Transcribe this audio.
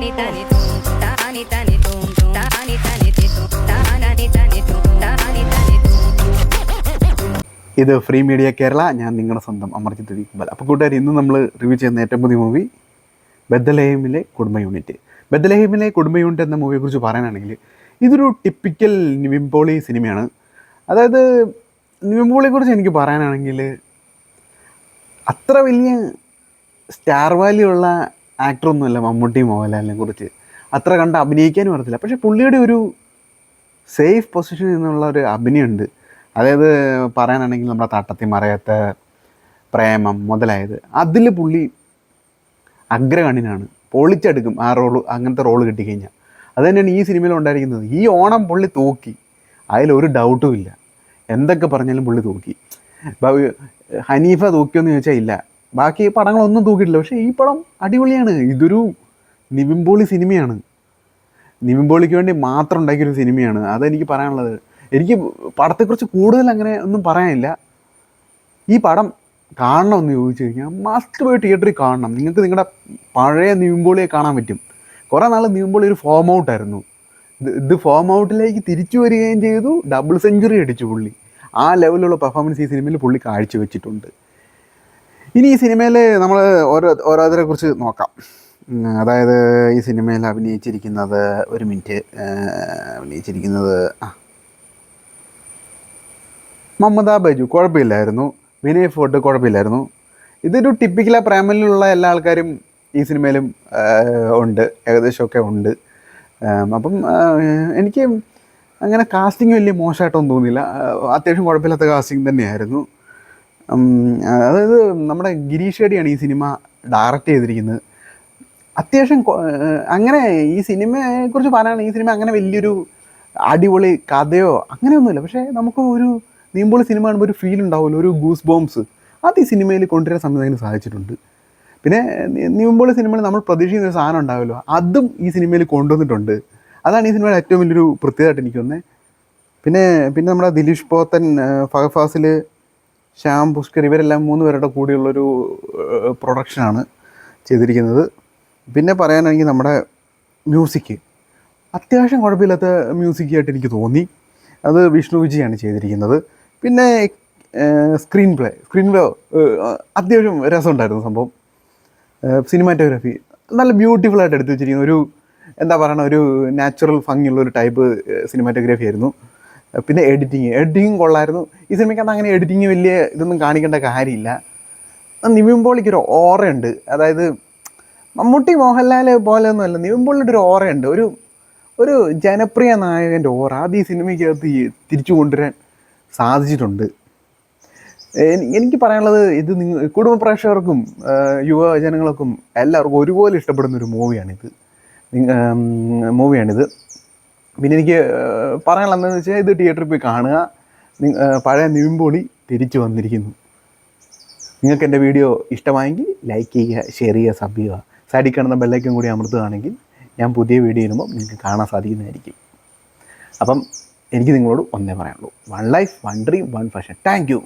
ഇത് free media Kerala. ഞാൻ നിങ്ങളുടെ സ്വന്തം അമർജിത്ത് ഇക്ബാൽ. അപ്പോൾ കൂട്ടുകാർ, ഇന്ന് നമ്മൾ റിവ്യൂ ചെയ്യുന്ന ഏറ്റവും പുതിയ മൂവി ബെത്ലഹേമിലെ കുടുംബ യൂണിറ്റ്. ബെത്ലഹേമിലെ കുടുംബ യൂണിറ്റ് എന്ന മൂവിയെക്കുറിച്ച് പറയാനാണെങ്കിൽ ഇതൊരു ടിപ്പിക്കൽ നിവിൻ പോളി സിനിമയാണ്. അതായത് നിവിൻ പോളിയെക്കുറിച്ച് എനിക്ക് പറയാനാണെങ്കിൽ അത്ര വലിയ സ്റ്റാർ വാല്യൂ ഉള്ള ആക്ടറൊന്നുമല്ല മമ്മൂട്ടി മോഹൻലാലിനെ കുറിച്ച്. അത്ര കണ്ട് അഭിനയിക്കാനും അറിയത്തില്ല. പക്ഷേ പുള്ളിയുടെ ഒരു സേഫ് പൊസിഷനിൽ നിന്നുള്ള ഒരു അഭിനയമുണ്ട്. അതായത് പറയാനാണെങ്കിൽ നമ്മുടെ തട്ടത്തി മറയത്തെ പ്രേമം മുതലായത്, അതിൽ പുള്ളി അഗ്രഗണ്യനാണ്. പൊളിച്ചെടുക്കും ആ റോള്. അങ്ങനത്തെ റോള് കിട്ടിക്കഴിഞ്ഞാൽ അത് തന്നെയാണ് ഈ സിനിമയിൽ ഉണ്ടായിരിക്കുന്നത്. ഈ ഓണം പുള്ളി തൂക്കി, അതിലൊരു ഡൗട്ടും ഇല്ല. എന്തൊക്കെ പറഞ്ഞാലും പുള്ളി തൂക്കി. ഹനീഫ തൂക്കിയോന്ന് ചോദിച്ചാൽ ഇല്ല. ബാക്കി പടങ്ങളൊന്നും തൂക്കിയിട്ടില്ല. പക്ഷേ ഈ പടം അടിപൊളിയാണ്. ഇതൊരു നിവിൻ പോളി സിനിമയാണ്. നിവിൻ പോളിക്ക് വേണ്ടി മാത്രം ഉണ്ടാക്കിയൊരു സിനിമയാണ്. അതെനിക്ക് പറയാനുള്ളത്. എനിക്ക് പടത്തെക്കുറിച്ച് കൂടുതൽ അങ്ങനെ ഒന്നും പറയാനില്ല. ഈ പടം കാണണമെന്ന് ചോദിച്ചു കഴിഞ്ഞാൽ മസ്റ്റ് പോയി തിയേറ്ററിൽ കാണണം. നിങ്ങൾക്ക് നിങ്ങളുടെ പഴയ നിവിൻ പോളിയെ കാണാൻ പറ്റും. കുറേ നാൾ നിവിൻ പോളി ഒരു ഫോം ഔട്ടായിരുന്നു. ഇത് ഫോം ഔട്ടിലേക്ക് തിരിച്ചു വരികയും ചെയ്തു. ഡബിൾ സെഞ്ചുറി അടിച്ചു പുള്ളി. ആ ലെവലിലുള്ള പെർഫോമൻസ് ഈ സിനിമയിൽ പുള്ളി കാഴ്ചവെച്ചിട്ടുണ്ട്. ഇനി ഈ സിനിമയിൽ നമ്മൾ ഓരോരുത്തരെ കുറിച്ച് നോക്കാം. അതായത് ഈ സിനിമയിൽ അഭിനയിച്ചിരിക്കുന്നത് മമത ബൈജു കുഴപ്പമില്ലായിരുന്നു. വിനയ് ഫോർട്ട് കുഴപ്പമില്ലായിരുന്നു. ഇതൊരു ടിപ്പിക്കല പ്രേമലിലുള്ള എല്ലാ ആൾക്കാരും ഈ സിനിമയിലും ഉണ്ട്, ഏകദേശമൊക്കെ ഉണ്ട്. അപ്പം എനിക്ക് അങ്ങനെ കാസ്റ്റിംഗ് വലിയ മോശമായിട്ടൊന്നും തോന്നിയില്ല. അത്യാവശ്യം കുഴപ്പമില്ലാത്ത കാസ്റ്റിംഗ് തന്നെയായിരുന്നു. അതായത് നമ്മുടെ ഗിരീഷ് ഷെഡിയാണ് ഈ സിനിമ ഡയറക്റ്റ് ചെയ്തിരിക്കുന്നത്. അത്യാവശ്യം അങ്ങനെ ഈ സിനിമയെക്കുറിച്ച് പറയുകയാണെങ്കിൽ ഈ സിനിമ അങ്ങനെ വലിയൊരു അടിപൊളി കഥയോ അങ്ങനെയൊന്നുമില്ല. പക്ഷേ നമുക്ക് ഒരു നിവിൻ സിനിമ കാണുമ്പോൾ ഒരു ഫീൽ ഉണ്ടാവുമല്ലോ, ഒരു ഗൂസ് ബോംസ്. അത് ഈ സിനിമയിൽ കൊണ്ടുവരാൻ സംവിധാനം സാധിച്ചിട്ടുണ്ട്. പിന്നെ നിവിൻ സിനിമയിൽ നമ്മൾ പ്രതീക്ഷിക്കുന്ന ഒരു സാധനം ഉണ്ടാവുമല്ലോ, അതും ഈ സിനിമയിൽ കൊണ്ടുവന്നിട്ടുണ്ട്. അതാണ് ഈ സിനിമയുടെ ഏറ്റവും വലിയൊരു പ്രത്യേകമായിട്ട് എനിക്ക് തോന്നുന്നത്. പിന്നെ നമ്മുടെ ദിലീഷ് പോത്തൻ, ഫഹദ് ഫാസിൽ, ശ്യാം പുഷ്കർ, ഇവരെല്ലാം 3 പേരുടെ കൂടിയുള്ളൊരു പ്രൊഡക്ഷനാണ് ചെയ്തിരിക്കുന്നത്. പിന്നെ പറയാനാണെങ്കിൽ നമ്മുടെ മ്യൂസിക് അത്യാവശ്യം കുഴപ്പമില്ലാത്ത മ്യൂസിക്കായിട്ട് എനിക്ക് തോന്നി. അത് വിഷ്ണു വിജയാണ് ചെയ്തിരിക്കുന്നത്. പിന്നെ സ്ക്രീൻ പ്ലേ അത്യാവശ്യം രസമുണ്ടായിരുന്നു സംഭവം. സിനിമാറ്റോഗ്രാഫി നല്ല ബ്യൂട്ടിഫുള്ളായിട്ട് എടുത്തു വെച്ചിരിക്കുന്ന ഒരു എന്താ പറയുക, ഒരു നാച്ചുറൽ ഭംഗിയുള്ളൊരു ടൈപ്പ് സിനിമാറ്റോഗ്രാഫി ആയിരുന്നു. പിന്നെ എഡിറ്റിങ് കൊള്ളായിരുന്നു. ഈ സിനിമയ്ക്കകത്ത് അങ്ങനെ എഡിറ്റിങ് വലിയ ഇതൊന്നും കാണിക്കേണ്ട കാര്യമില്ല. നിവിൻ പോളിക്കൊരു ഓറയുണ്ട്. അതായത് മമ്മൂട്ടി മോഹൻലാൽ പോലെയൊന്നുമല്ല, നിവിൻ പോളിയുടെ ഒരു ഓറയുണ്ട്. ഒരു ജനപ്രിയ നായകൻ്റെ ഓറ. അത് ഈ സിനിമയ്ക്കകത്ത് തിരിച്ചു കൊണ്ടുവരാൻ സാധിച്ചിട്ടുണ്ട്. എനിക്ക് പറയാനുള്ളത്, ഇത് കുടുംബ പ്രേക്ഷകർക്കും യുവജനങ്ങൾക്കും എല്ലാവർക്കും ഒരുപോലെ ഇഷ്ടപ്പെടുന്നൊരു മൂവിയാണിത്. പിന്നെ എനിക്ക് പറയാനുള്ളത് എന്താണെന്ന് വെച്ചാൽ, ഇത് തിയേറ്ററിൽ പോയി കാണുക. പഴയ നിവിൻ പോളി തിരിച്ചു വന്നിരിക്കുന്നു. നിങ്ങൾക്ക് എൻ്റെ വീഡിയോ ഇഷ്ടമായെങ്കിൽ ലൈക്ക് ചെയ്യുക, ഷെയർ ചെയ്യുക, സബ് ചെയ്യുക. സൈഡിൽ കാണുന്ന ബെല്ലൈക്കൻ കൂടി അമർത്തുകയാണെങ്കിൽ ഞാൻ പുതിയ വീഡിയോ ഇടുമ്പോൾ നിങ്ങൾക്ക് കാണാൻ സാധിക്കുന്നതായിരിക്കും. അപ്പം എനിക്ക് നിങ്ങളോട് ഒന്നേ പറയാനുള്ളൂ, 1 life 1 dream 1 fashion. Thank you.